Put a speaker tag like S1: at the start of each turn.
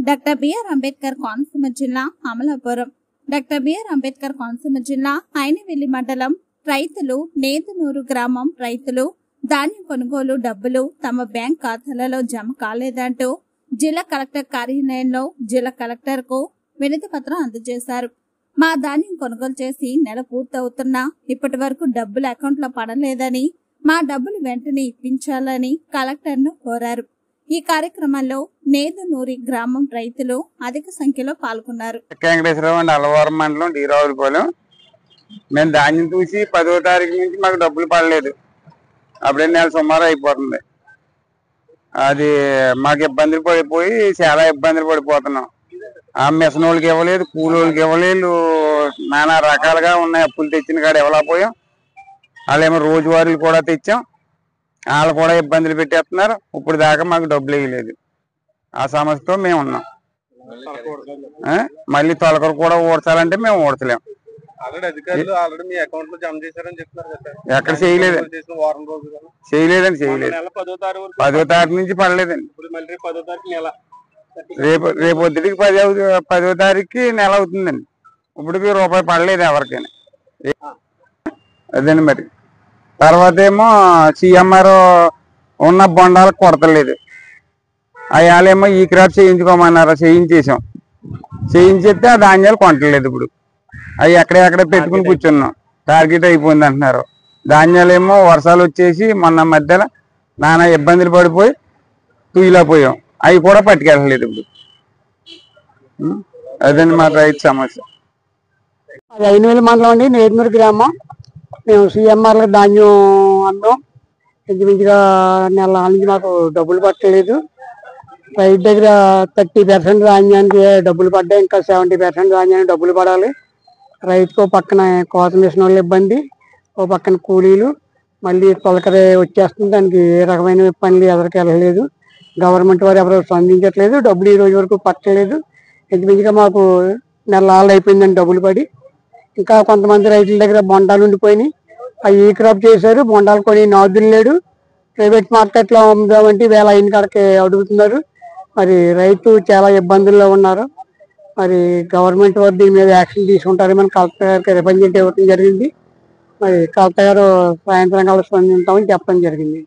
S1: Doctor BR Ambedkar Konaseema జిల్లా Amalapuram. Doctor BR Ambedkar Konaseema జిల్లా అయినవెల్లి మండలం రైతులు నేదునూరు గ్రామం రైతులు ధాన్యం కొనుగోలు డబ్బులు తమ బ్యాంక్ ఖాతాలలో జమ కాలేదంటూ జిల్లా కలెక్టర్ కార్యాలయంలో జిల్లా కలెక్టర్ కు వినతి పత్రం అందజేశారు. మా ధాన్యం కొనుగోలు చేసి నెల పూర్తవుతున్నా ఇప్పటి వరకు డబ్బులు అకౌంట్ లో పడలేదని, మా డబ్బులు వెంటనే ఇప్పించాలని కలెక్టర్ ను కోరారు. ఈ కార్యక్రమంలో నేదునూరి గ్రామం రైతులు అధిక సంఖ్యలో పాల్గొన్నారు.
S2: అలవారం మండలం డీరావులపాలెం. మేము ధాన్యం చూసి 10వ తారీఖు నుంచి మాకు డబ్బులు పడలేదు. అప్పుడే నెల సుమారు అయిపోతుంది. అది మాకు ఇబ్బందులు పడిపోయి చాలా ఇబ్బందులు పడిపోతున్నాం. ఆ మిషన్ వాళ్ళకి ఇవ్వలేదు, కూలోళ్ళకి ఇవ్వలేదు, నానా రకాలుగా ఉన్నాయి. అప్పులు తెచ్చిన కాడ ఇవ్వలేకపోయాం. వాళ్ళేమో రోజువారీలు కూడా తెచ్చాం, వాళ్ళు కూడా ఇబ్బందులు పెట్టేస్తున్నారు. ఇప్పుడు దాకా మాకు డబ్బులు ఇవ్వలేదు. ఆ సమస్యతో మేము ఉన్నాం. మళ్ళీ తొలకరు కూడా ఓడ్చాలంటే మేము ఓడ్చలేం. ఎక్కడ చేయలేదండి, చేయలేదండి. 10వ తారీఖు నుంచి పడలేదండి. రేపు వద్దుడికి 10వ తారీఖుకి నెల అవుతుందండి. ఇప్పటికి రూపాయి పడలేదు ఎవరికైనా. అదండి. మరి తర్వాత ఏమో సిఎంఆర్ ఉన్న బొండాలకు కొడతలేదు. అయ్యాలేమో ఈ క్రాప్ చేయించుకోమన్నారు, చేయించేసాం. చేయించేస్తే ఆ ధాన్యాలు కొనట్లేదు. ఇప్పుడు అవి ఎక్కడెక్కడ పెట్టుకుని కూర్చున్నాం. టార్గెట్ అయిపోయింది అంటున్నారు. ధాన్యాలేమో వర్షాలు వచ్చేసి మొన్న మధ్యలో నానా ఇబ్బందులు పడిపోయి తూయిలాపోయాం. అవి కూడా పట్టుకెళ్ళలేదు. ఇప్పుడు అదండి మా రైతు సమస్య.
S3: అది అయినవెల్లి మండలం అండి, నేదునూరు గ్రామం. మేము సిఎంఆర్లో ధాన్యం అన్నాం. ఇంచుమించుగా నెల నుంచి మాకు డబ్బులు పట్టలేదు. రైతు దగ్గర 30% ధాన్యానికి డబ్బులు పడ్డాయి. ఇంకా 70% ధాన్యానికి డబ్బులు పడాలి. రైతుకు పక్కన కోత మిషన్ వాళ్ళు ఇబ్బంది, ఓ పక్కన కూలీలు, మళ్ళీ తొలకరే వచ్చేస్తుంది. దానికి ఏ రకమైన పనులు ఎవరికి వెళ్ళలేదు. గవర్నమెంట్ వారు ఎవరు స్పందించట్లేదు. డబ్బులు ఈ రోజు వరకు పట్టలేదు. ఇంచుమించుగా మాకు నెల అయిపోయిందండి డబ్బులు పడి. ఇంకా కొంతమంది రైతుల దగ్గర బొండాలు ఉండిపోయినాయి. అవి ఈ క్రాప్ చేశారు. బొండాలు కొని నాదులు లేడు. ప్రైవేట్ మార్కెట్లో అమ్ముదామంటే వేళ అయిన కాడికి అడుగుతున్నారు. మరి రైతు చాలా ఇబ్బందుల్లో ఉన్నారు. మరి గవర్నమెంట్ వారు దీని మీద యాక్షన్ తీసుకుంటారని కలెక్టర్ గారికి రిప్రజెంట్ ఇవ్వడం జరిగింది. మరి కలెక్టర్ గారు సాయంత్రం కల్లా స్పందిస్తామని చెప్పడం జరిగింది.